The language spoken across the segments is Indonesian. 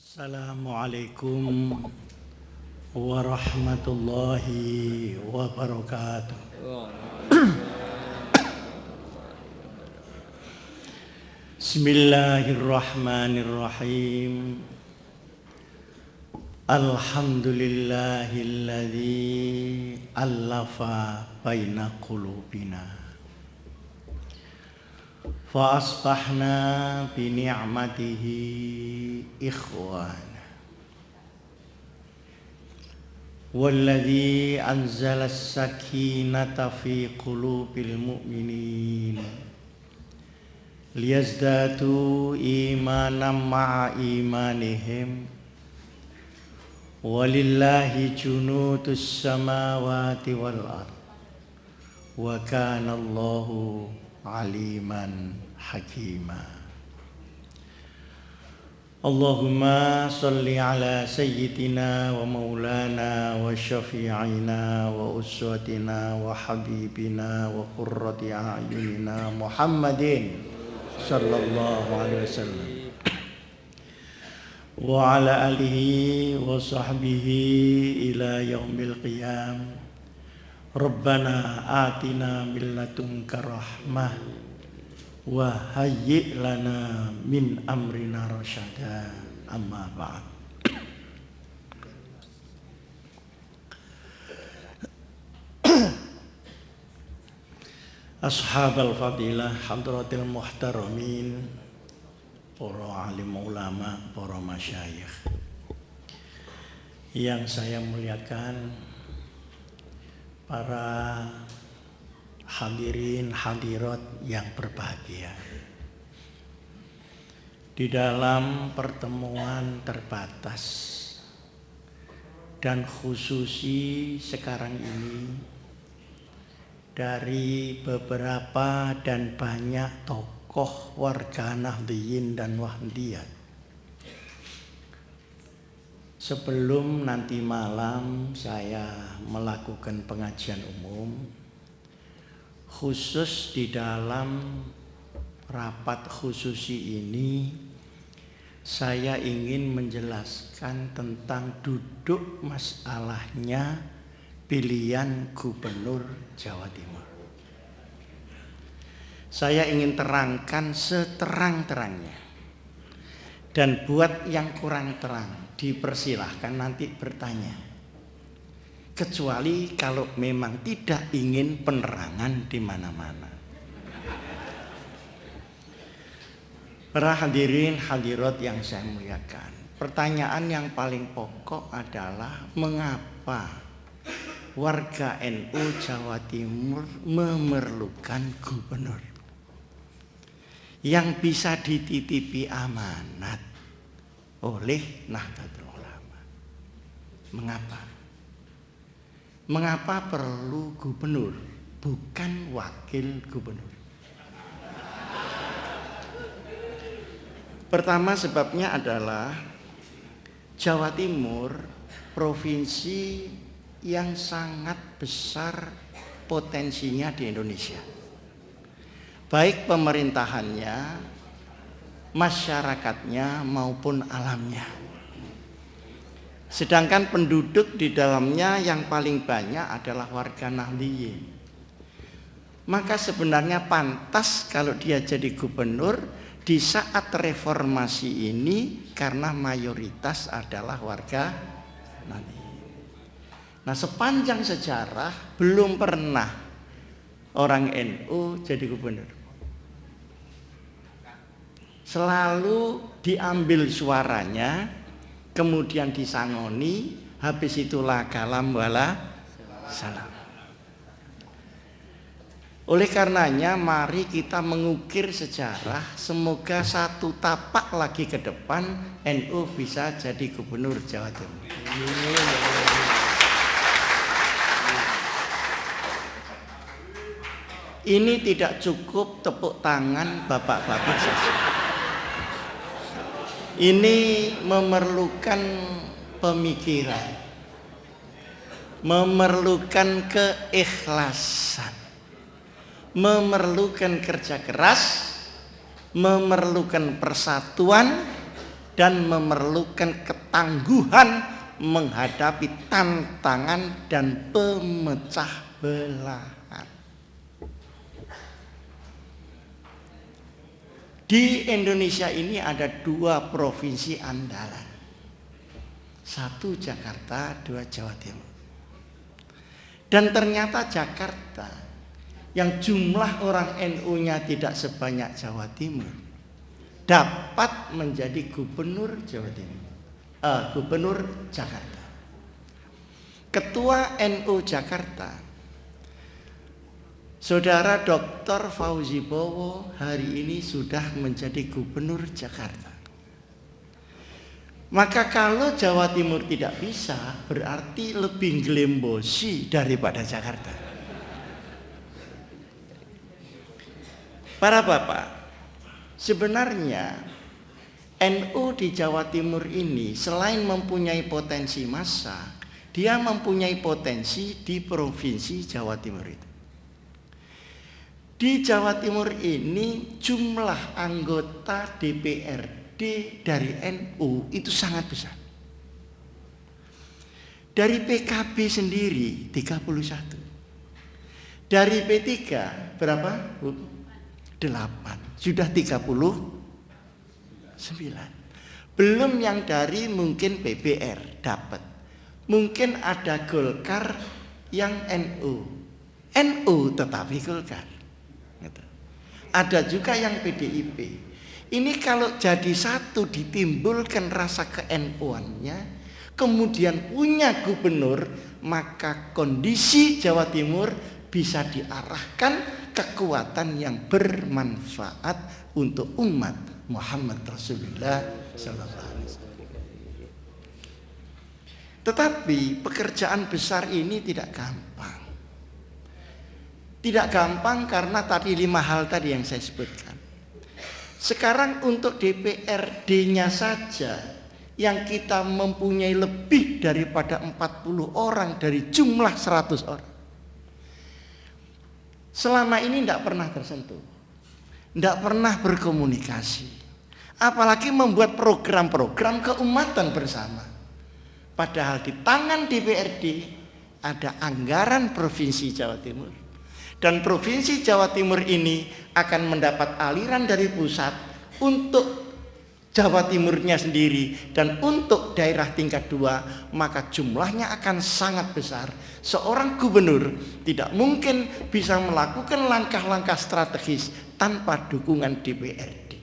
Assalamualaikum warahmatullahi wabarakatuh. Bismillahirrahmanirrahim. Alhamdulillahilladzi allafa baina qulubina fa asbahna bi ni'matihi ikhwana walladzi anzala as-sakinata fi qulubil mu'minin liyazdadu imanan ma'a imanihim walillahi junudus samawati wal ard wa kana Allahu aliman hakima. Allahumma salli ala sayyidina wa maulana wa syafi'ina wa uswatina wa habibina wa qurrati a'yunina Muhammadin sallallahu alaihi wasallam wa ala alihi wa sahbihi ila yaumil qiyam. Rabbana atina min ladunka rahmah wa hayyi' lana min amrina rasyada. Amma ba'd. Ashabal fadilah, hadratil muhtaramin, para alim ulama, para masyayikh yang saya muliakan, para hadirin hadirat yang berbahagia. Di dalam pertemuan terbatas dan khususi sekarang ini dari beberapa dan banyak tokoh warga Nahdliyin dan Wahdiyat, sebelum nanti malam saya melakukan pengajian umum, khusus di dalam rapat khususi ini saya ingin menjelaskan tentang duduk masalahnya pilihan gubernur Jawa Timur. Saya ingin terangkan seterang-terangnya, dan buat yang kurang terang dipersilahkan nanti bertanya, kecuali kalau memang tidak ingin penerangan di mana-mana. Para hadirin hadirat yang saya muliakan, pertanyaan yang paling pokok adalah mengapa warga NU Jawa Timur memerlukan gubernur yang bisa dititipi amanat oleh Nahdlatul Ulama. Mengapa? Mengapa perlu gubernur, bukan wakil gubernur? Pertama sebabnya adalah Jawa Timur provinsi yang sangat besar potensinya di Indonesia, baik pemerintahannya, masyarakatnya maupun alamnya. Sedangkan penduduk di dalamnya yang paling banyak adalah warga Nahdliyin. Maka sebenarnya pantas kalau dia jadi gubernur di saat reformasi ini, karena mayoritas adalah warga Nahdliyin. Nah, sepanjang sejarah belum pernah orang NU jadi gubernur. Selalu diambil suaranya, kemudian disangoni, habis itulah kalam wala salam. Oleh karenanya mari kita mengukir sejarah, semoga satu tapak lagi ke depan NU bisa jadi gubernur Jawa Timur. Ini tidak cukup tepuk tangan bapak-bapak saja. Ini memerlukan pemikiran, memerlukan keikhlasan, memerlukan kerja keras, memerlukan persatuan, dan memerlukan ketangguhan menghadapi tantangan dan pemecah belahan. Di Indonesia ini ada 2 provinsi andalan. 1 Jakarta, 2 Jawa Timur. Dan ternyata Jakarta yang jumlah orang NU-nya tidak sebanyak Jawa Timur dapat menjadi gubernur Jawa Timur, gubernur Jakarta. Ketua NU Jakarta, Saudara Dr. Fauzi Bowo, hari ini sudah menjadi gubernur Jakarta. Maka kalau Jawa Timur tidak bisa, berarti lebih gelembosi daripada Jakarta. Para bapak, sebenarnya NU di Jawa Timur ini selain mempunyai potensi massa, dia mempunyai potensi di provinsi Jawa Timur itu. Di Jawa Timur ini jumlah anggota DPRD dari NU itu sangat besar. Dari PKB sendiri 31. Dari P3 berapa? 8. Sudah 39. Belum yang dari mungkin PBR dapat. Mungkin ada Golkar yang NU. NU tetapi Golkar. Ada juga yang PDIP. Ini kalau jadi satu ditimbulkan rasa ke-NU-annya, kemudian punya gubernur, maka kondisi Jawa Timur bisa diarahkan kekuatan yang bermanfaat untuk umat Muhammad Rasulullah sallallahu alaihi wasallam. Tetapi pekerjaan besar ini tidak gampang. Tidak gampang karena tadi 5 hal tadi yang saya sebutkan. Sekarang untuk DPRD-nya saja yang kita mempunyai lebih daripada 40 orang dari jumlah 100 orang. Selama ini tidak pernah tersentuh. Tidak pernah berkomunikasi. Apalagi membuat program-program keumatan bersama. Padahal di tangan DPRD ada anggaran Provinsi Jawa Timur. Dan Provinsi Jawa Timur ini akan mendapat aliran dari pusat untuk Jawa Timurnya sendiri dan untuk daerah tingkat 2, maka jumlahnya akan sangat besar. Seorang gubernur tidak mungkin bisa melakukan langkah-langkah strategis tanpa dukungan DPRD.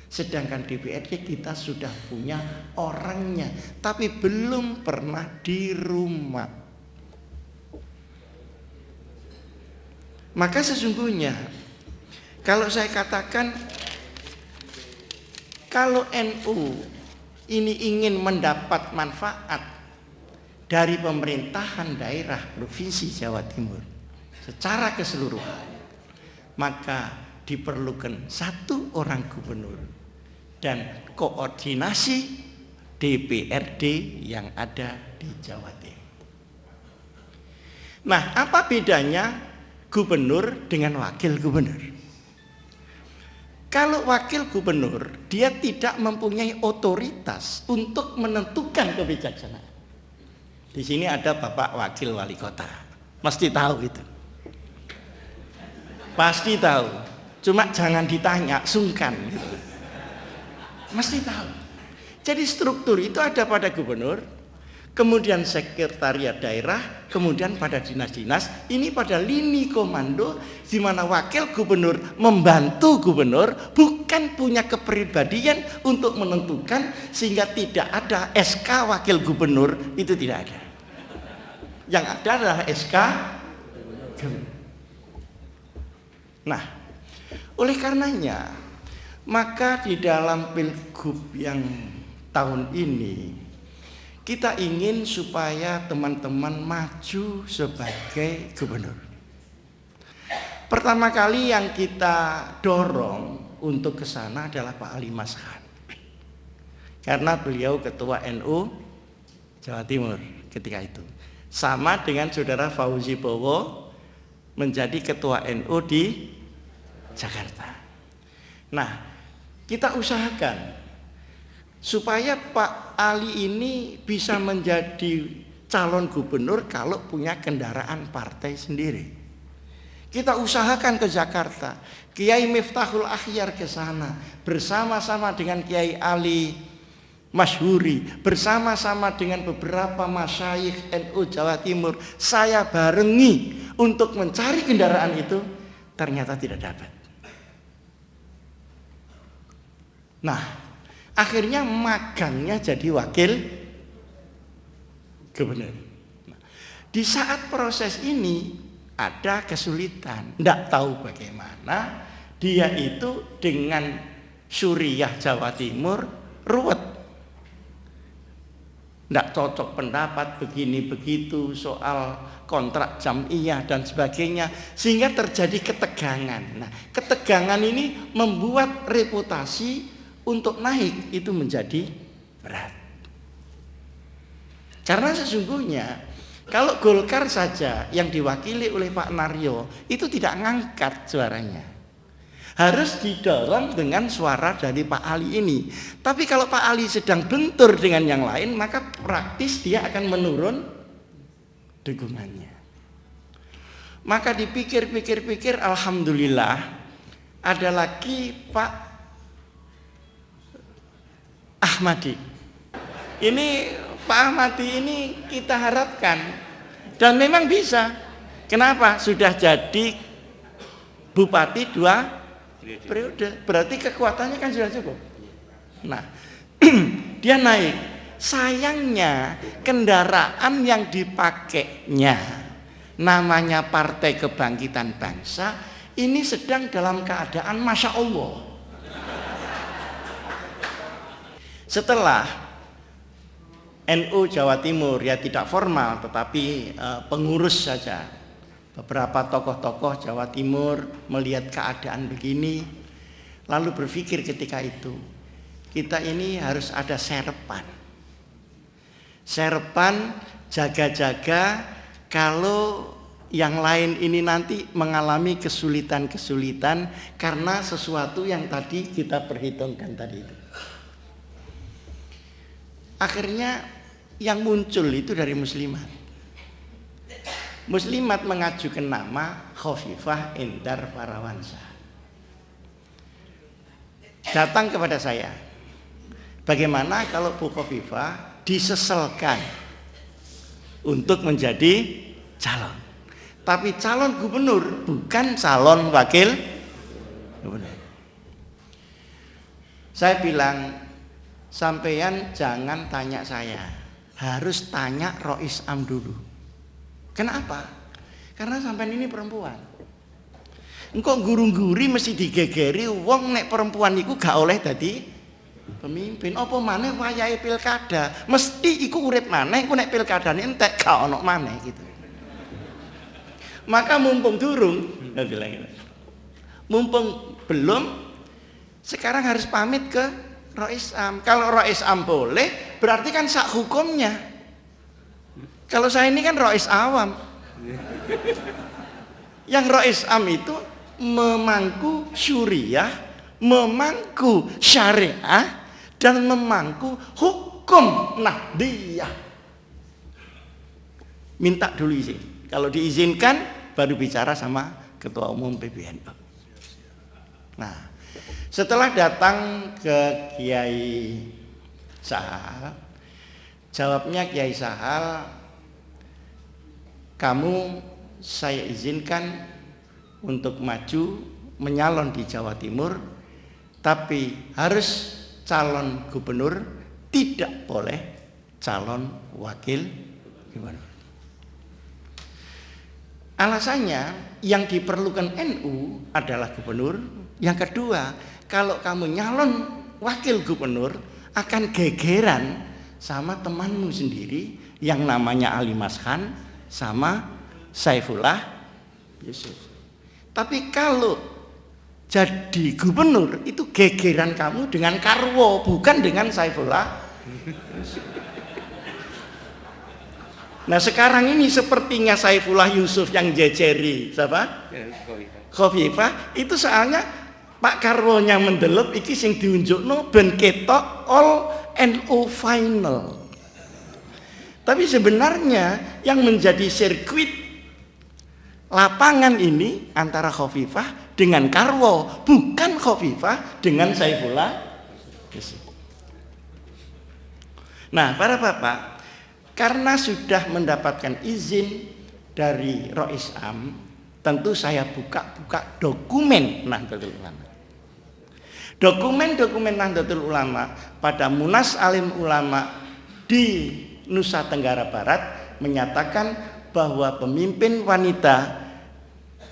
Sedangkan DPRD kita sudah punya orangnya, tapi belum pernah di rumah. Maka sesungguhnya kalau saya katakan kalau NU ini ingin mendapat manfaat dari pemerintahan daerah Provinsi Jawa Timur secara keseluruhan, maka diperlukan 1 orang gubernur dan koordinasi DPRD yang ada di Jawa Timur. Nah, apa bedanya gubernur dengan wakil gubernur? Kalau wakil gubernur, dia tidak mempunyai otoritas untuk menentukan kebijaksanaan. Di sini ada Bapak Wakil Wali Kota, mesti tahu itu. Pasti tahu, cuma jangan ditanya, sungkan. Gitu. Mesti tahu. Jadi struktur itu ada pada gubernur, kemudian sekretariat daerah, kemudian pada dinas-dinas, ini pada lini komando di mana wakil gubernur membantu gubernur, bukan punya kepribadian untuk menentukan, sehingga tidak ada SK wakil gubernur, itu tidak ada. Yang ada adalah SK gubernur. Nah, oleh karenanya, maka di dalam Pilgub yang tahun ini kita ingin supaya teman-teman maju sebagai gubernur. Pertama kali yang kita dorong untuk ke sana adalah Pak Ali Mashan. Karena beliau ketua NU Jawa Timur ketika itu. Sama dengan Saudara Fauzi Bowo menjadi ketua NU di Jakarta. Nah, kita usahakan supaya Pak Ali ini bisa menjadi calon gubernur kalau punya kendaraan partai sendiri. Kita usahakan ke Jakarta, Kiai Miftahul Akhyar ke sana bersama-sama dengan Kiai Ali Masyhuri, bersama-sama dengan beberapa masyayikh NU Jawa Timur. Saya barengi untuk mencari kendaraan itu, ternyata tidak dapat. Nah, akhirnya magangnya jadi wakil gubernur. Nah, di saat proses ini ada kesulitan, tidak tahu bagaimana dia itu dengan Suriah Jawa Timur ruwet, tidak cocok pendapat begini begitu soal kontrak jam'iyah dan sebagainya, sehingga terjadi ketegangan. Nah, ketegangan ini membuat reputasi untuk naik itu menjadi berat. Karena sesungguhnya kalau Golkar saja yang diwakili oleh Pak Naryo itu tidak ngangkat suaranya, harus didorong dengan suara dari Pak Ali ini. Tapi kalau Pak Ali sedang bentur dengan yang lain, maka praktis dia akan menurun dukungannya. Maka dipikir-pikir-pikir, alhamdulillah ada lagi Pak Ahmadi. Ini Pak Ahmadi ini kita harapkan, dan memang bisa. Kenapa? Sudah jadi bupati 2 periode, berarti kekuatannya kan sudah cukup. Nah, dia naik. Sayangnya kendaraan yang dipakainya namanya Partai Kebangkitan Bangsa ini sedang dalam keadaan Masya Allah. Setelah NU Jawa Timur, ya tidak formal tetapi pengurus saja, beberapa tokoh-tokoh Jawa Timur melihat keadaan begini, lalu berpikir ketika itu, kita ini harus ada serpan jaga-jaga kalau yang lain ini nanti mengalami kesulitan-kesulitan karena sesuatu yang tadi kita perhitungkan tadi itu. Akhirnya yang muncul itu dari muslimat. Muslimat mengajukan nama Khofifah Indar Parawansa. Datang kepada saya, bagaimana kalau Bu Khofifah diseselkan untuk menjadi calon, tapi calon gubernur, bukan calon wakil gubernur. Saya bilang, sampeyan jangan tanya saya, harus tanya Rois Am dulu. Kenapa? Karena sampean ini perempuan. Engkau gurung-guri mesti digegeri wong nek perempuan iku gak oleh dadi pemimpin. Apa maneh wayahe pilkada, mesti iku urip maneh, iku nek pilkadane entek gak ono maneh gitu. Maka mumpung durung, mumpung belum, sekarang harus pamit ke Rois Am. Kalau Rois Am boleh, berarti kan sak hukumnya. Kalau saya ini kan Rois Awam. Yang Rois Am itu memangku syuriah, memangku syariah, dan memangku hukum nahdiyah. Minta dulu izin. Kalau diizinkan, baru bicara sama Ketua Umum PBNU. Nah, setelah datang ke Kiai Sahal, jawabnya Kiai Sahal, kamu saya izinkan untuk maju menyalon di Jawa Timur, tapi harus calon gubernur, tidak boleh calon wakil gubernur. Alasannya yang diperlukan NU adalah gubernur. Yang kedua, kalau kamu nyalon wakil gubernur akan gegeran sama temanmu sendiri yang namanya Ali Mashan sama Saifullah Yusuf. Tapi kalau jadi gubernur itu gegeran kamu dengan Karwo, bukan dengan Saifullah Yusuf. Nah sekarang ini sepertinya Saifullah Yusuf yang jejeri siapa? Khofifah itu soalnya Pak Karwonya mendelep iki sing diunjukno ben ketok all NO final. Tapi sebenarnya yang menjadi sirkuit lapangan ini antara Khofifah dengan Karwo, bukan Khofifah dengan Saifullah. Nah, para bapak, karena sudah mendapatkan izin dari Rois Am, tentu saya buka-buka dokumen Nahdlatul Ulama. Dokumen-dokumen Nahdlatul Ulama pada Munas Alim Ulama di Nusa Tenggara Barat menyatakan bahwa pemimpin wanita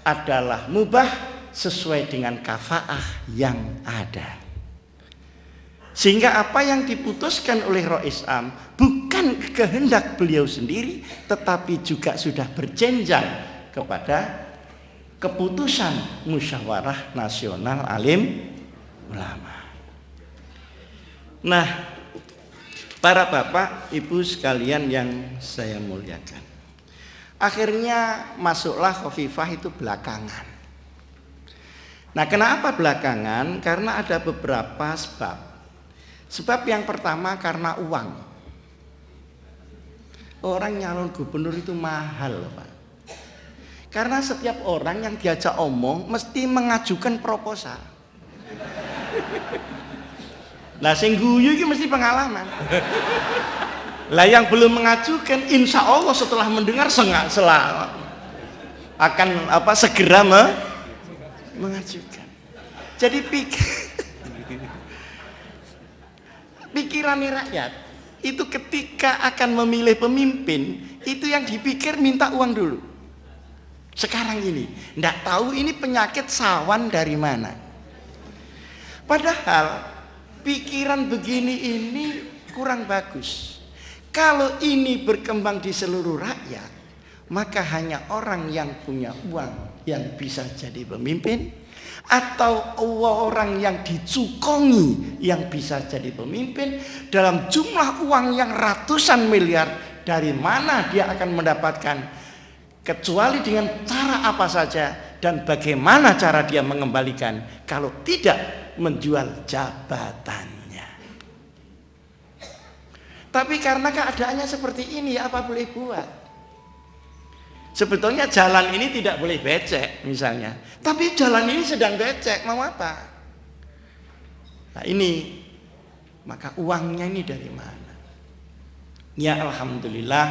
adalah mubah sesuai dengan kafaah yang ada. Sehingga apa yang diputuskan oleh Rois Am bukan kehendak beliau sendiri, tetapi juga sudah berjenjang kepada keputusan Musyawarah Nasional Alim Ulama. Nah, para bapak, ibu sekalian yang saya muliakan, akhirnya masuklah Khofifah itu belakangan. Nah, kenapa belakangan? Karena ada beberapa sebab. Sebab yang pertama karena uang. Orang nyalon gubernur itu mahal, Pak. Karena setiap orang yang diajak omong mesti mengajukan proposal. Lah sing guyu iki mesti pengalaman. Lah yang belum mengajukan insya Allah setelah mendengar akan segera mengajukan. Jadi pikiran rakyat itu ketika akan memilih pemimpin itu yang dipikir minta uang dulu. Sekarang ini ndak tahu ini penyakit sawan dari mana. Padahal pikiran begini ini kurang bagus. Kalau ini berkembang di seluruh rakyat, maka hanya orang yang punya uang yang bisa jadi pemimpin, atau orang yang dicukongi yang bisa jadi pemimpin dalam jumlah uang yang ratusan miliar. Dari mana dia akan mendapatkan, kecuali dengan cara apa saja dan bagaimana cara dia mengembalikan kalau tidak menjual jabatannya. Tapi karena keadaannya seperti ini, apa boleh buat? Sebetulnya jalan ini tidak boleh becek misalnya, tapi jalan ini sedang becek, mau apa? Nah ini, maka uangnya ini dari mana? Ya Alhamdulillah,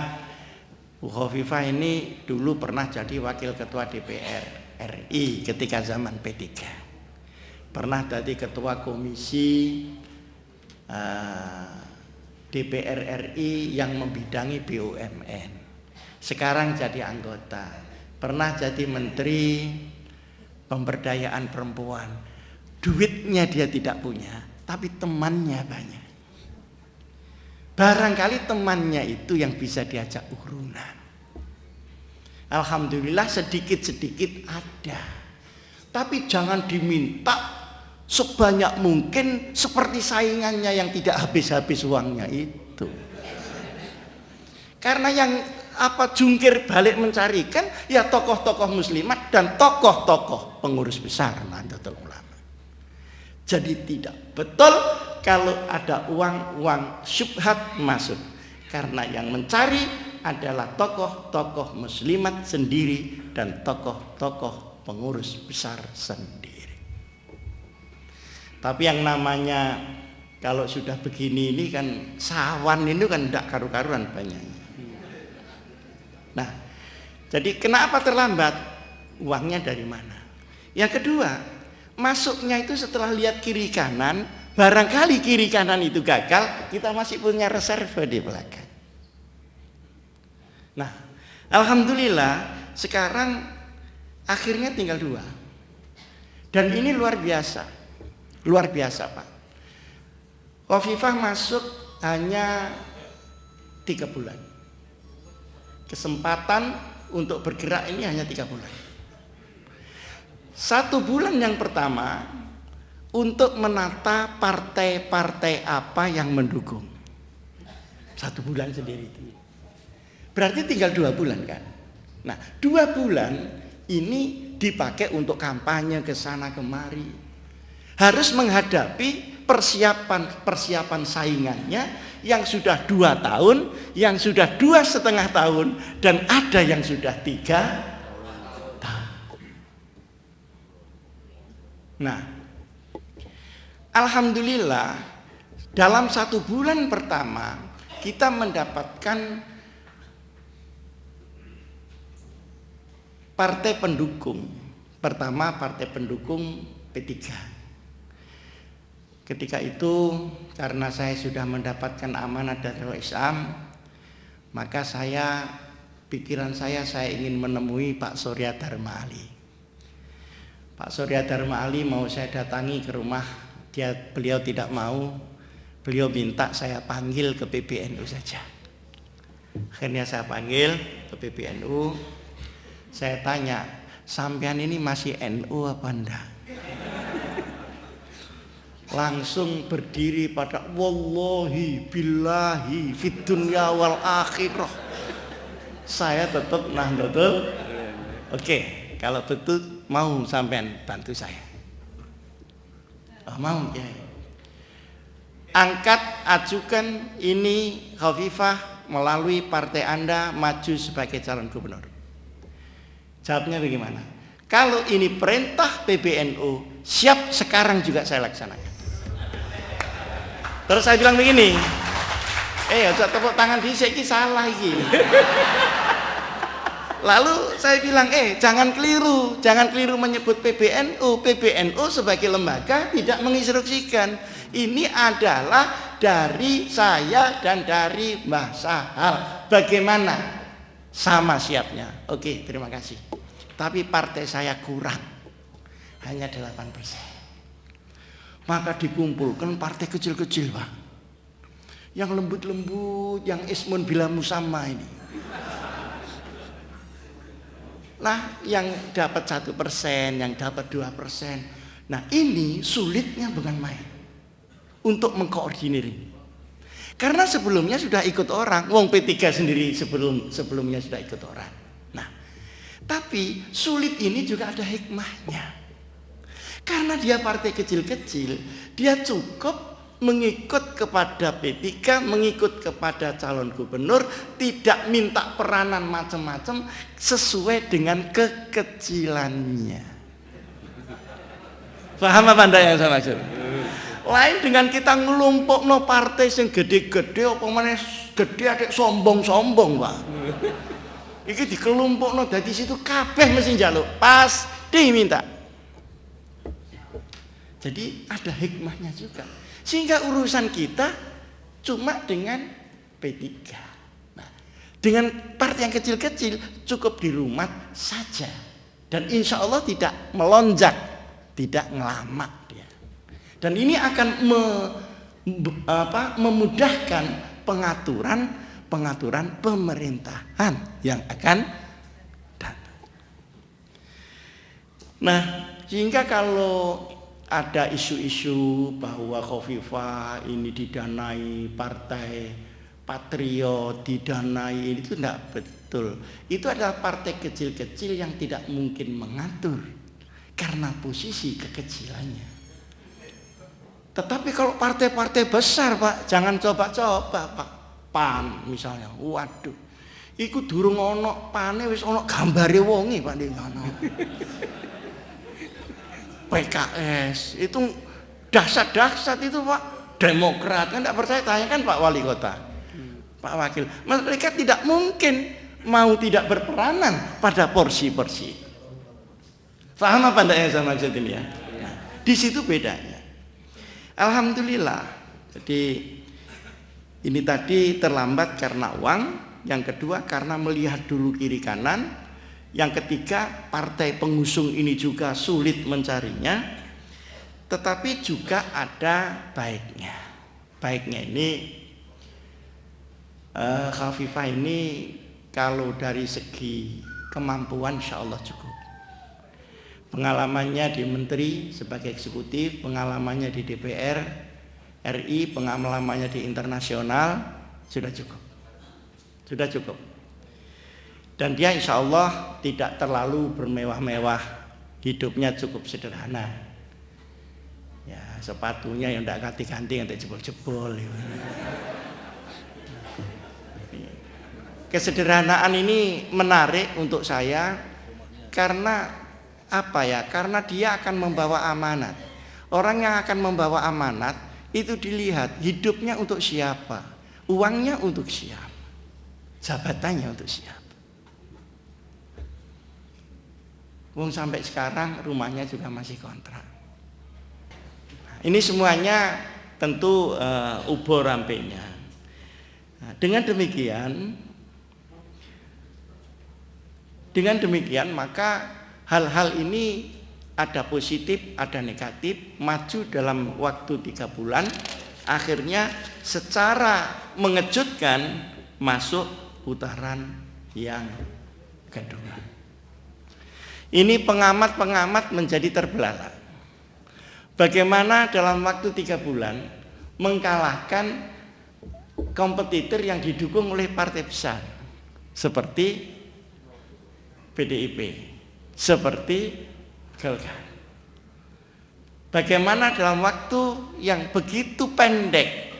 Bu Khofifah ini dulu pernah jadi wakil ketua DPR RI ketika zaman P3. Pernah jadi ketua komisi DPR RI yang membidangi BUMN. Sekarang jadi anggota. Pernah jadi menteri pemberdayaan perempuan. Duitnya dia tidak punya, tapi temannya banyak. Barangkali temannya itu yang bisa diajak urunan. Alhamdulillah sedikit-sedikit ada. Tapi jangan diminta sebanyak mungkin seperti saingannya yang tidak habis-habis uangnya itu. Karena yang jungkir balik mencarikan ya tokoh-tokoh muslimat dan tokoh-tokoh pengurus besar Nahdlatul Ulama. Jadi tidak betul kalau ada uang syubhat masuk, karena yang mencari adalah tokoh-tokoh muslimat sendiri dan tokoh-tokoh pengurus besar sendiri. Tapi yang namanya kalau sudah begini ini kan sawan ini kan tidak karu-karuan banyaknya. Nah, jadi kenapa terlambat? Uangnya dari mana? Yang kedua, masuknya itu setelah lihat kiri kanan, barangkali kiri kanan itu gagal, kita masih punya reserve di belakang. Nah, alhamdulillah sekarang akhirnya tinggal 2. Dan ini luar biasa. Luar biasa, Pak. Khofifah masuk hanya 3 bulan. Kesempatan untuk bergerak ini hanya 3 bulan. 1 bulan yang pertama untuk menata partai-partai apa yang mendukung. 1 bulan sendiri itu. Berarti tinggal 2 bulan kan. Nah, 2 bulan ini dipakai untuk kampanye ke sana kemari. harus menghadapi persiapan saingannya yang sudah 2 tahun, yang sudah 2,5 tahun, dan ada yang sudah 3 tahun. Nah, alhamdulillah dalam 1 bulan pertama kita mendapatkan partai pendukung. Pertama partai pendukung P3. Ketika itu karena saya sudah mendapatkan amanat dari Islam, maka pikiran saya ingin menemui Pak Surya Dharma Ali. Pak Surya Dharma Ali mau saya datangi ke rumah, beliau tidak mau. Beliau minta saya panggil ke PBNU saja. Akhirnya saya panggil ke PBNU. Saya tanya, sampean ini masih NU apa enggak? Langsung berdiri pada wallahi billahi fid dunya wal akhirah. Saya tetap Nahdlatul. Oke, kalau betul mau sampean bantu saya. Oh, mau ya. Angkat, ajukan ini Khofifah melalui partai Anda maju sebagai calon gubernur. Jawabnya bagaimana? Kalau ini perintah PBNU, siap, sekarang juga saya laksanakan. Terus saya bilang begini, ojo tepuk tangan dhisik iki salah iki. Lalu saya bilang, jangan keliru menyebut PBNU. PBNU sebagai lembaga tidak menginstruksikan. Ini adalah dari saya dan dari Mbah Sahal. Bagaimana? Sama siapnya. Oke, terima kasih. Tapi partai saya kurang, hanya 8%. Maka dikumpulkan partai kecil-kecil, Pak, yang lembut-lembut, yang ismun bila musamma ini. Nah, yang dapat 1%, yang dapat 2%. Nah, ini sulitnya bukan main untuk mengkoordinir ini. Karena sebelumnya sudah ikut orang, wong P3 sendiri sebelumnya sudah ikut orang. Nah, tapi sulit ini juga ada hikmahnya. Karena dia partai kecil-kecil, dia cukup mengikut kepada P3, mengikut kepada calon gubernur, tidak minta peranan macam-macam sesuai dengan kekecilannya. Paham apa Anda yang saya maksud? Lain dengan kita ngelumpukno partai yang gede-gede, apa mana gede adek sombong-sombong, Pak. Iki dikelumpukno dari situ kabeh mesti njaluk, pasti minta. Jadi ada hikmahnya juga. Sehingga urusan kita cuma dengan P3. Nah, dengan partai yang kecil-kecil cukup di rumah saja. Dan insya Allah tidak melonjak, tidak ngelamak dia. Dan ini akan memudahkan pengaturan pemerintahan yang akan datang. Nah, sehingga kalau ada isu-isu bahwa Khofifah ini didanai partai patriot, didanai, itu tidak betul. Itu adalah partai kecil-kecil yang tidak mungkin mengatur karena posisi kekecilannya. Tetapi kalau partai-partai besar, Pak, jangan coba-coba, Pak. PAN misalnya, waduh, iku durung ono pane wis ono gambare wonge, Pak, di sana. PKS itu dahsyat itu, Pak. Demokrat kan tidak percaya, tanyakan Pak Wali Kota, Pak Wakil. Mereka tidak mungkin mau tidak berperanan pada porsi-porsi. Paham apa anda yang saya maksud ini ya? Nah, di situ bedanya. Alhamdulillah. Jadi ini tadi terlambat karena uang, yang kedua karena melihat dulu kiri kanan. Yang ketiga, partai pengusung ini juga sulit mencarinya, tetapi juga ada baiknya. Baiknya ini, Khofifah ini kalau dari segi kemampuan insya Allah cukup. Pengalamannya di menteri sebagai eksekutif, pengalamannya di DPR RI, pengalamannya di internasional sudah cukup. Sudah cukup. Dan dia insya Allah tidak terlalu bermewah-mewah, hidupnya cukup sederhana. Ya, sepatunya yang tidak ganti-ganti, yang jebol-jebol. Kesederhanaan ini menarik untuk saya karena apa ya? Karena dia akan membawa amanat. Orang yang akan membawa amanat itu dilihat hidupnya untuk siapa, uangnya untuk siapa, jabatannya untuk siapa. Wong sampai sekarang rumahnya juga masih kontrak. Ini semuanya tentu ubur rampenya. Nah, dengan demikian maka hal-hal ini ada positif, ada negatif, maju dalam waktu 3 bulan, akhirnya secara mengejutkan masuk putaran yang kedua. Ini pengamat-pengamat menjadi terbelalak. Bagaimana dalam waktu 3 bulan mengalahkan kompetitor yang didukung oleh partai besar seperti PDIP, seperti Golkar. Bagaimana dalam waktu yang begitu pendek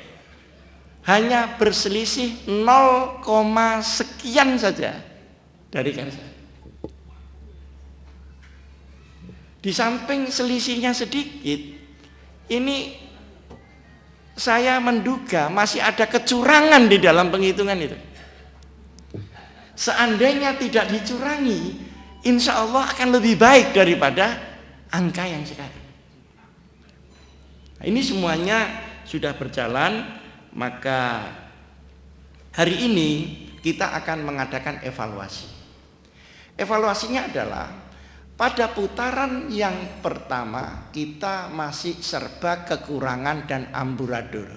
hanya berselisih 0, sekian saja dari Kansas. Di samping selisihnya sedikit, ini saya menduga masih ada kecurangan di dalam penghitungan itu. Seandainya tidak dicurangi, insya Allah akan lebih baik daripada angka yang sekarang. Nah, ini semuanya sudah berjalan, maka hari ini kita akan mengadakan evaluasi. Evaluasinya adalah pada putaran yang pertama kita masih serba kekurangan dan amburadul,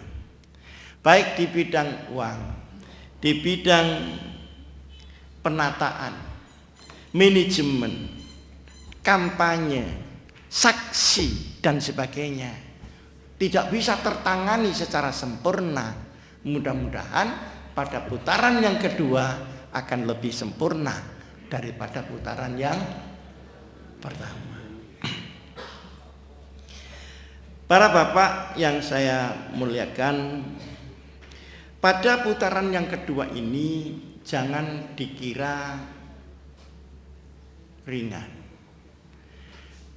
baik di bidang uang, di bidang penataan, manajemen, kampanye, saksi dan sebagainya tidak bisa tertangani secara sempurna. Mudah-mudahan pada putaran yang kedua akan lebih sempurna daripada putaran yang pertama. Para bapak yang saya muliakan, pada putaran yang kedua ini jangan dikira ringan.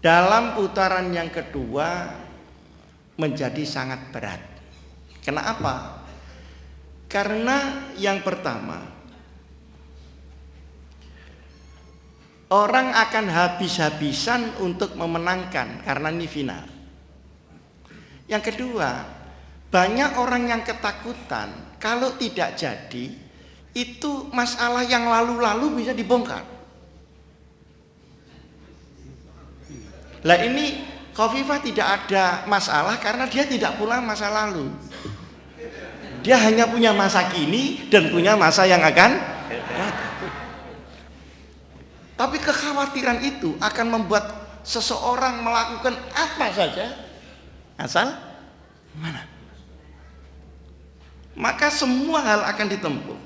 Dalam putaran yang kedua menjadi sangat berat. Kenapa? Karena yang pertama, orang akan habis-habisan untuk memenangkan karena ini final. Yang kedua, banyak orang yang ketakutan kalau tidak jadi itu masalah yang lalu-lalu bisa dibongkar. Lah ini Khofifah tidak ada masalah karena dia tidak punya masa lalu. Dia hanya punya masa kini dan punya masa yang akan datang. Tapi kekhawatiran itu akan membuat seseorang melakukan apa saja asal mana. Maka semua hal akan ditempuh.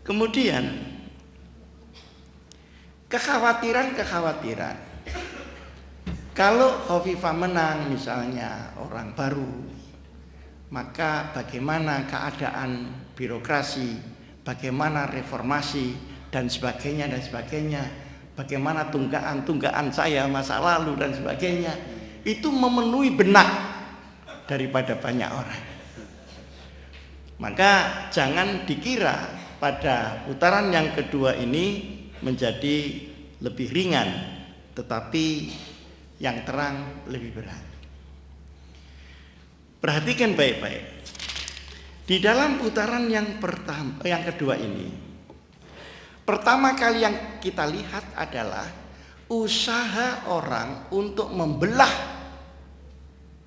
Kemudian kekhawatiran kalau Khofifah menang misalnya orang baru, maka bagaimana keadaan birokrasi, bagaimana reformasi dan sebagainya, bagaimana tunggaan saya masa lalu dan sebagainya, itu memenuhi benak daripada banyak orang. Maka jangan dikira pada putaran yang kedua ini menjadi lebih ringan, tetapi yang terang lebih berat. Perhatikan baik-baik. Di dalam putaran yang kedua ini, pertama kali yang kita lihat adalah usaha orang untuk membelah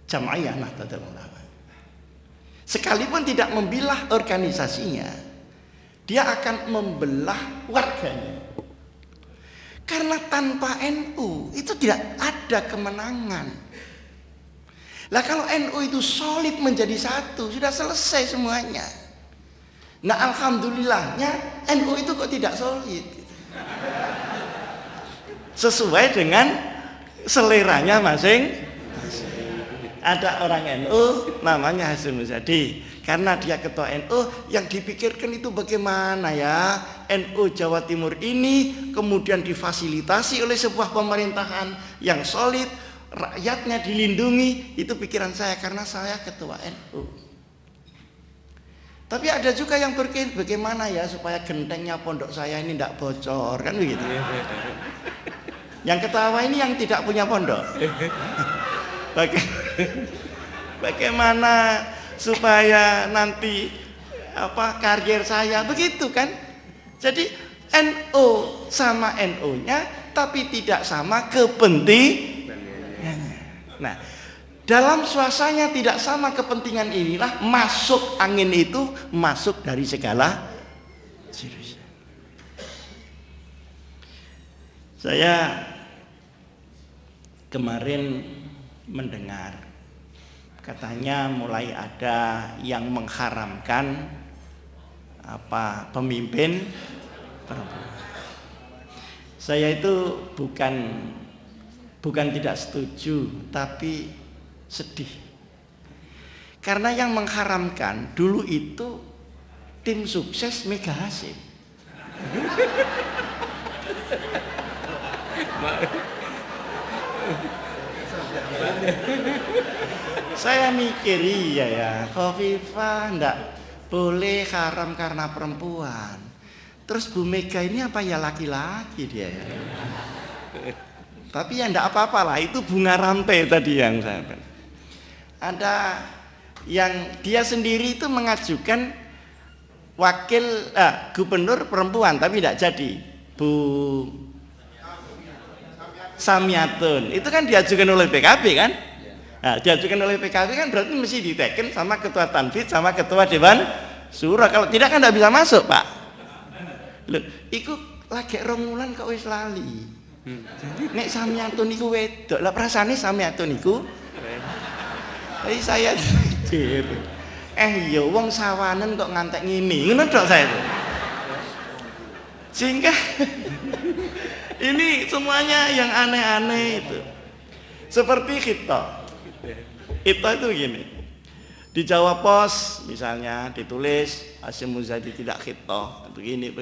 Jam'iyah Nahdlatul Ulama. Sekalipun tidak membelah organisasinya, dia akan membelah warganya. Karena tanpa NU itu tidak ada kemenangan. Lah kalau NU itu solid menjadi satu, sudah selesai semuanya. Nah alhamdulillahnya NU itu kok tidak solid. Sesuai dengan seleranya masing-masing. Ada orang NU namanya Hasyim Muzadi. Karena dia ketua NU, yang dipikirkan itu bagaimana ya NU Jawa Timur ini kemudian difasilitasi oleh sebuah pemerintahan yang solid, rakyatnya dilindungi. Itu pikiran saya karena saya ketua NU. Tapi ada juga yang berpikir bagaimana ya supaya gentengnya pondok saya ini tidak bocor, kan begitu. Yang ketawa ini yang tidak punya pondok. Bagaimana supaya nanti karier saya begitu kan? Jadi NU sama NU-nya tapi tidak sama kepentingannya. Nah, dalam suasananya tidak sama kepentingan inilah masuk angin itu masuk dari segala jurusan. Saya kemarin mendengar katanya mulai ada yang mengharamkan pemimpin perempuan. Saya itu bukan tidak setuju, tapi sedih. Karena yang mengharamkan dulu itu tim sukses Mega Hasyim. Saya mikir iya ya, Khofifah ndak boleh haram karena perempuan. Terus Bu Mega ini apa ya laki-laki dia ya. Tapi ya ndak apa-apa lah, itu bunga rantai tadi yang saya bilang. Ada yang dia sendiri itu mengajukan wakil gubernur perempuan tapi tidak jadi. Bu Samiatun itu kan diajukan oleh PKB kan? Nah, diajukan oleh PKB kan berarti mesti diteken sama ketua Tanfid sama ketua Dewan Syura. Kalau tidak kan tidak bisa masuk, Pak. Loh, iku lagi romulan kok wis lali. Nek Samiatun niku wedok. Lah prasane Samiatun niku. Tapi saya jujur. Ya wong sawanen kok ngantek ngene. Ngono tok saya itu. Sehingga ini semuanya yang aneh-aneh itu. Seperti kita itu gini. Di Jawa Pos misalnya ditulis Hasyim Muzadi tidak khitoh, begini.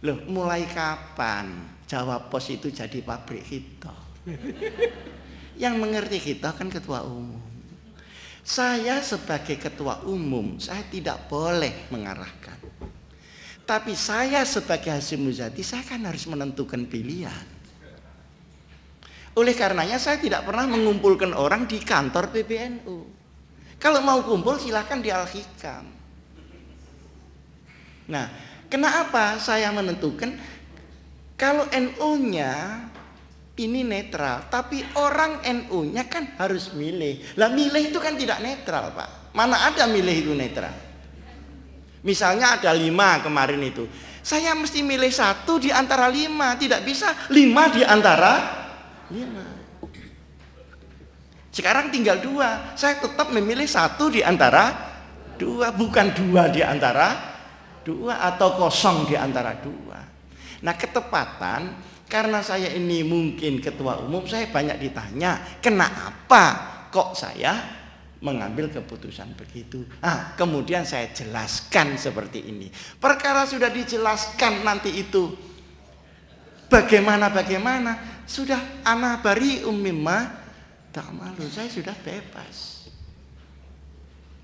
Loh, mulai kapan Jawa Pos itu jadi pabrik khitoh? Yang mengerti khitoh kan ketua umum. Saya sebagai ketua umum, saya tidak boleh mengarahkan. Tapi saya sebagai Hasyim Muzadi, saya kan harus menentukan pilihan. Oleh karenanya saya tidak pernah mengumpulkan orang di kantor PBNU. Kalau mau kumpul silahkan di Al-Hikam. Nah, kenapa saya menentukan kalau NU-nya ini netral, tapi orang NU-nya kan harus milih. Lah milih itu kan tidak netral, Pak. Mana ada milih itu netral? Misalnya ada 5 kemarin itu. Saya mesti milih 1 di antara 5, tidak bisa 5 di antara 5. Sekarang tinggal 2. Saya tetap memilih 1 di antara 2, bukan 2 di antara 2 atau 0 di antara 2. Nah, ketepatan karena saya ini mungkin ketua umum, saya banyak ditanya, kenapa kok saya mengambil keputusan begitu. Kemudian saya jelaskan seperti ini. Perkara sudah dijelaskan nanti itu bagaimana sudah ana bari'um mimma ta'malun, saya sudah bebas.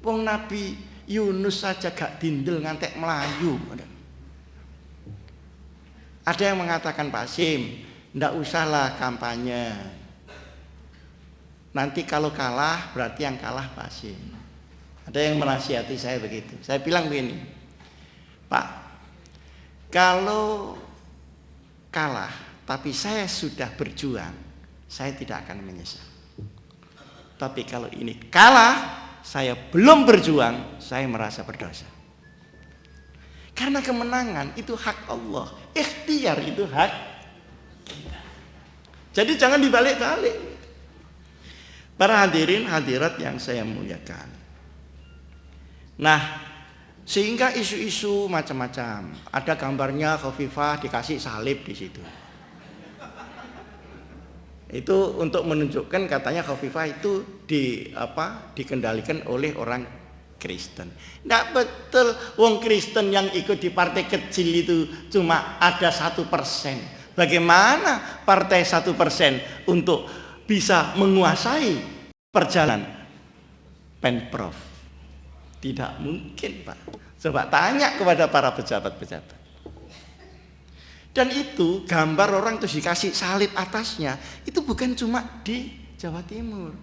Wong Nabi Yunus saja gak dindel ngantek Melayu. Ada yang mengatakan Pak Hasyim, ndak usahlah kampanye. Nanti kalau kalah berarti yang kalah Pak Hasyim. Ada yang menasihati saya begitu. Saya bilang begini, Pak, kalau kalah tapi saya sudah berjuang, saya tidak akan menyesal. Tapi kalau ini kalah, saya belum berjuang, saya merasa berdosa. Karena kemenangan itu hak Allah, ikhtiar itu hak kita. Jadi jangan dibalik-balik. Para hadirin hadirat yang saya muliakan. Nah, sehingga isu-isu macam-macam. Ada gambarnya Khofifah dikasih salib di situ. Itu untuk menunjukkan katanya Khofifah itu dikendalikan oleh orang Kristen. Tidak betul, wong Kristen yang ikut di partai kecil itu cuma ada 1%. Bagaimana partai 1% untuk bisa menguasai perjalanan Pemprov? Tidak mungkin, Pak. Coba tanya kepada para pejabat-pejabat. Dan itu gambar orang terus dikasih salib atasnya, itu bukan cuma di Jawa Timur,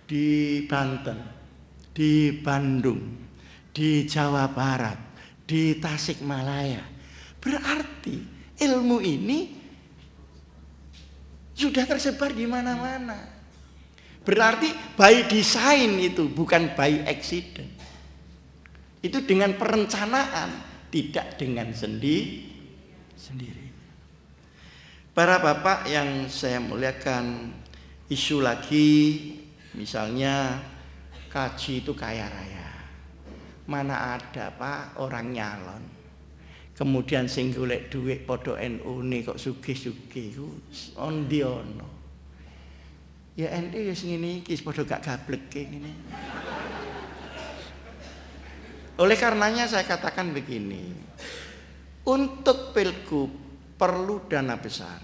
di Banten, di Bandung, di Jawa Barat, di Tasikmalaya. Berarti ilmu ini sudah tersebar di mana-mana. Berarti by design itu, bukan by accident. Itu dengan perencanaan, tidak dengan sendiri. Para bapak yang saya muliakan, isu lagi misalnya kaji itu kaya raya. Mana ada Pak orang nyalon kemudian sing golek duit padha NU ne kok sugih-sugih ku ondi ono. Ya NU ya sing ngene iki padha gak gableke ngene. Oleh karenanya saya katakan begini, untuk pilgub perlu dana besar,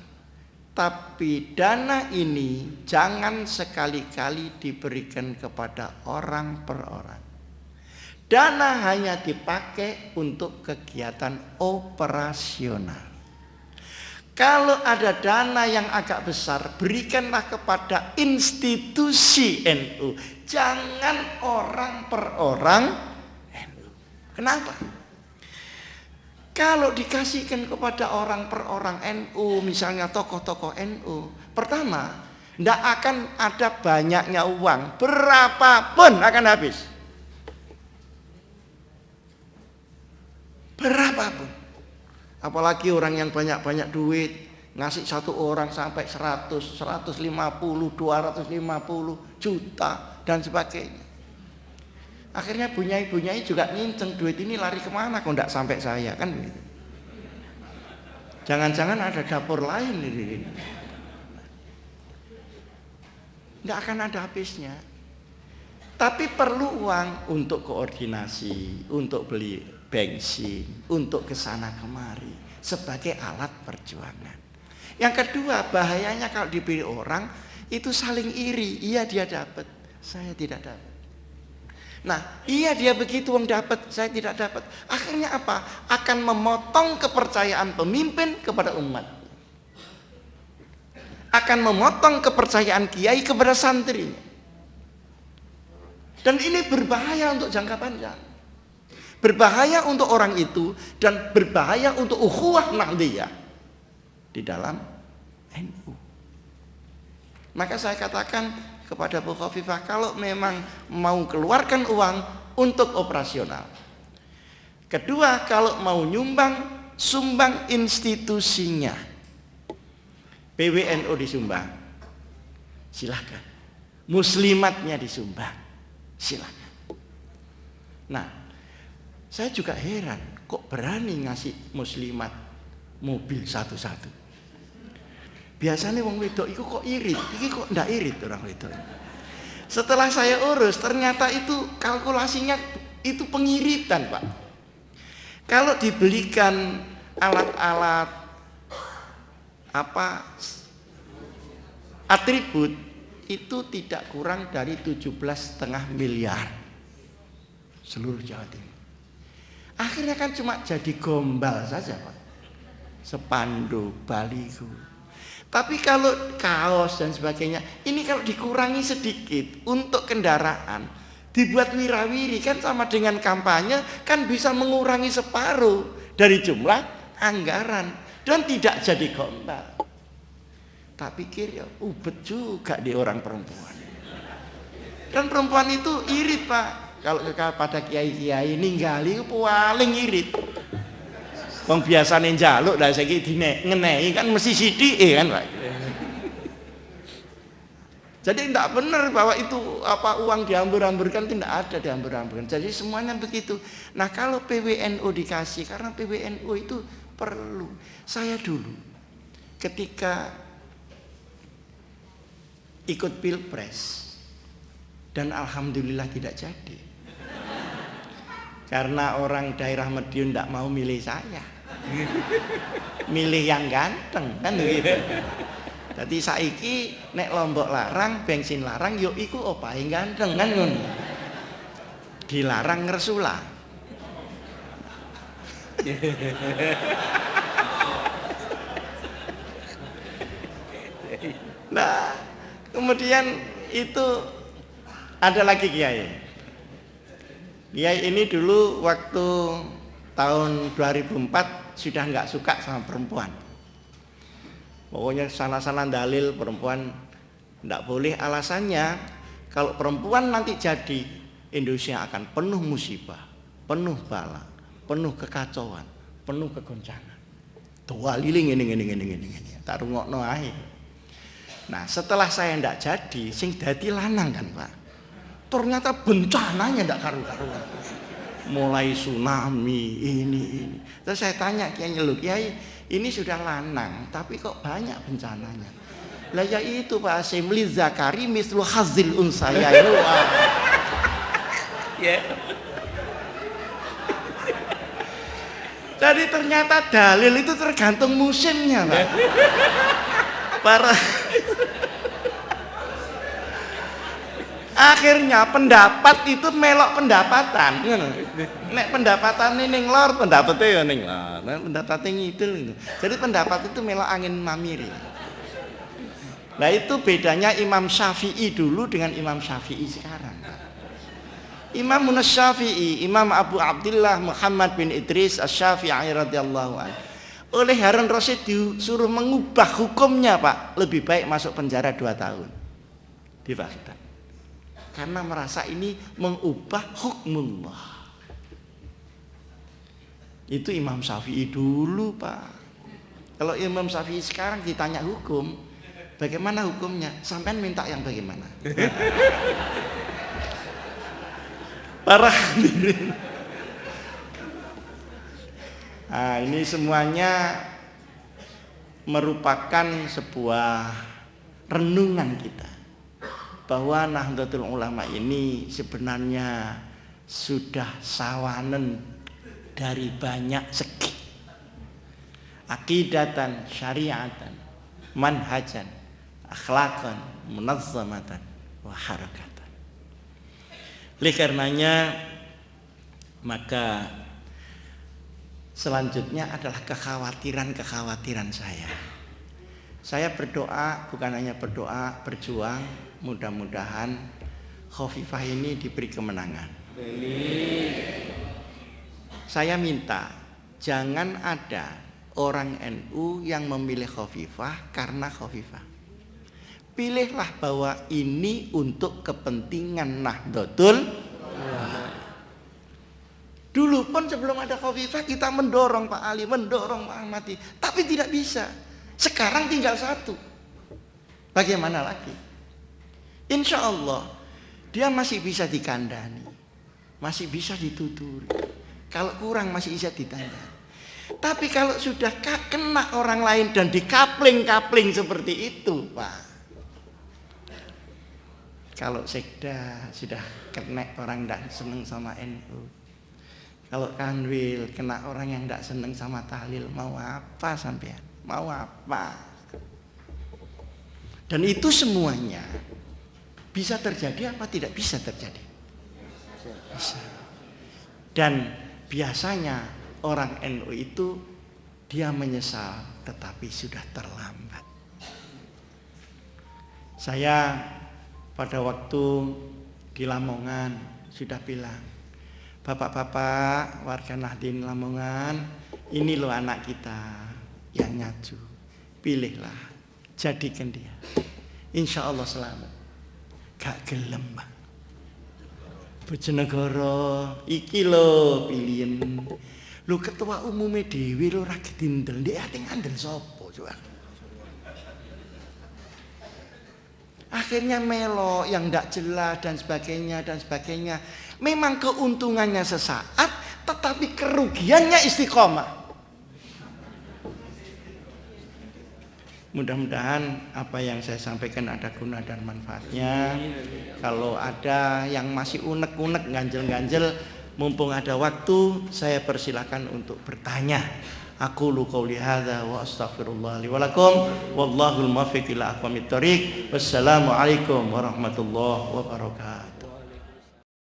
tapi dana ini jangan sekali-kali diberikan kepada orang per orang. Dana hanya dipakai untuk kegiatan operasional. Kalau ada dana yang agak besar, berikanlah kepada institusi NU, jangan orang per orang NU. Kenapa? Kalau dikasihkan kepada orang per orang NU, misalnya tokoh-tokoh NU, pertama, tidak akan ada banyaknya uang, berapapun akan habis. Berapapun. Apalagi orang yang banyak-banyak duit, ngasih satu orang sampai 100, 150, 250 juta, dan sebagainya. Akhirnya bunyai-bunyai juga nginceng duit ini lari kemana kok enggak sampai saya, kan begitu. Jangan-jangan ada dapur lain di sini. Enggak akan ada habisnya. Tapi perlu uang untuk koordinasi, untuk beli bensin, untuk kesana kemari sebagai alat perjuangan. Yang kedua, bahayanya kalau dipilih orang itu saling iri. Iya dia dapat, saya tidak dapat. Nah, iya dia begitu wong dapat, saya tidak dapat. Akhirnya apa? Akan memotong kepercayaan pemimpin kepada umat. Akan memotong kepercayaan kiai kepada santri. Dan ini berbahaya untuk jangka panjang. Berbahaya untuk orang itu dan berbahaya untuk ukhuwah nahdliyah di dalam NU. Maka saya katakan kepada Bu Khofifah, kalau memang mau keluarkan uang untuk operasional. Kedua, kalau mau nyumbang, sumbang institusinya. PWNU disumbang, silahkan. Muslimatnya disumbang, silahkan. Nah, saya juga heran, kok berani ngasih muslimat mobil satu-satu. Biasanya wong wedok itu kok irit, ini kok ndak irit orang wedok. Setelah saya urus, ternyata itu kalkulasinya itu pengiritan, Pak. Kalau dibelikan alat-alat atribut itu tidak kurang dari 17,5 miliar seluruh Jawa Timur. Akhirnya kan cuma jadi gombal saja, Pak. Spanduk, baliho. Tapi kalau kaos dan sebagainya, ini kalau dikurangi sedikit untuk kendaraan, dibuat wirawiri kan sama dengan kampanye, kan bisa mengurangi separuh dari jumlah anggaran dan tidak jadi gombal. Tak pikir ya ubet juga di orang perempuan. Dan perempuan itu irit, Pak. Kalau pada kiai-kiai ninggali paling irit. Wong biasane njaluk lah saiki ngenehi kan mesti sithike kan, Pak. Jadi tidak benar bahwa itu uang dihambur-hamburkan, tidak ada dihambur-hamburkan. Jadi semuanya begitu. Nah, kalau PWNU dikasih, karena PWNU itu perlu. Saya dulu ketika ikut pilpres dan alhamdulillah tidak jadi. Karena orang daerah Madiun tidak mau milih saya, milih yang ganteng kan gitu. Jadi saiki nek Lombok larang, bensin larang, yo iku opahe ganteng kan ngono. Dilarang ngresula. Nah, kemudian itu ada lagi kiai. Kiai ini dulu waktu tahun 2004 sudah nggak suka sama perempuan. Pokoknya sana-sana dalil perempuan nggak boleh, alasannya kalau perempuan nanti jadi Indonesia akan penuh musibah, penuh bala, penuh kekacauan, penuh kegoncangan. Tua liling ini, tak rungokno ae. Nah setelah saya ndak jadi, sing dadi lanang kan Pak, ternyata bencananya ndak karu-karuan. Mulai tsunami ini. Terus saya tanya Kiai, lu Kiai ini sudah lanang, tapi kok banyak bencananya? Lah ya itu Pak Asim, li zakari mislu hazil unsaya itu. Ya. Jadi ternyata dalil itu tergantung musimnya Pak. Para akhirnya pendapat itu melok pendapatan. Nek pendapatan ini ning lor, pendapatnya ya ning lor. Pendapatnya ngidul gitu. Jadi pendapat itu melok angin mamiri. Nah itu bedanya Imam Syafi'i dulu dengan Imam Syafi'i sekarang. Imam Syafi'i, Imam Abu Abdullah Muhammad bin Idris Asy-Syafi'i radhiyallahu anhu. Oleh Harun Rasyid disuruh mengubah hukumnya Pak, lebih baik masuk penjara 2 tahun di Baghdad. Karena merasa ini mengubah hukmullah. Itu Imam Syafi'i dulu Pak. Kalau Imam Syafi'i sekarang ditanya hukum, bagaimana hukumnya? Sampean minta yang bagaimana? Para hadirin. Nah, ini semuanya merupakan sebuah renungan kita bahwa Nahdlatul Ulama ini sebenarnya sudah sawanen dari banyak segi, akidatan, syariatan, manhajan, akhlaqan, munazzamatan, wa harakatan. Oleh karenanya maka selanjutnya adalah kekhawatiran saya. Saya berdoa, bukan hanya berdoa, berjuang, mudah-mudahan Khofifah ini diberi kemenangan. Saya minta jangan ada orang NU yang memilih Khofifah karena Khofifah. Pilihlah bahwa ini untuk kepentingan Nahdlatul Ulama. Dulu pun sebelum ada Khofifah kita mendorong Pak Ali, mendorong Pak Ahmadi, tapi tidak bisa. Sekarang tinggal satu. Bagaimana lagi? Insya Allah dia masih bisa dikandani, masih bisa dituturi. Kalau kurang masih bisa ditandani. Tapi kalau sudah kena orang lain dan dikapling-kapling seperti itu Pak, kalau sekda sudah kena orang tidak seneng sama NU, kalau kanwil kena orang yang tidak seneng sama tahlil, mau apa sampean? Mau apa? Dan itu semuanya bisa terjadi apa tidak bisa terjadi? Bisa. Dan biasanya orang NU itu dia menyesal tetapi sudah terlambat. Saya pada waktu di Lamongan sudah bilang, bapak-bapak warga Nahdien Lamongan, ini loh anak kita yang nyaju, pilihlah, jadikan dia, insya Allah selamat. Gak gelem Pak, Bojonegoro iki lo pilihin, lo ketua umumnya dewi lo rakyat dindel, dia hati ngandel sopo coba. Akhirnya melo yang tidak jelas dan sebagainya. Memang keuntungannya sesaat, tetapi kerugiannya istiqomah. Mudah-mudahan apa yang saya sampaikan ada guna dan manfaatnya. Kalau ada yang masih unek-unek, ganjel-ganjel, mumpung ada waktu, saya persilakan untuk bertanya. Aqulu qouli hadza wa astaghfirullah li wa lakum wallahul muwaffiq ila aqwamit thoriq. Wassalamualaikum warahmatullahi wabarakatuh.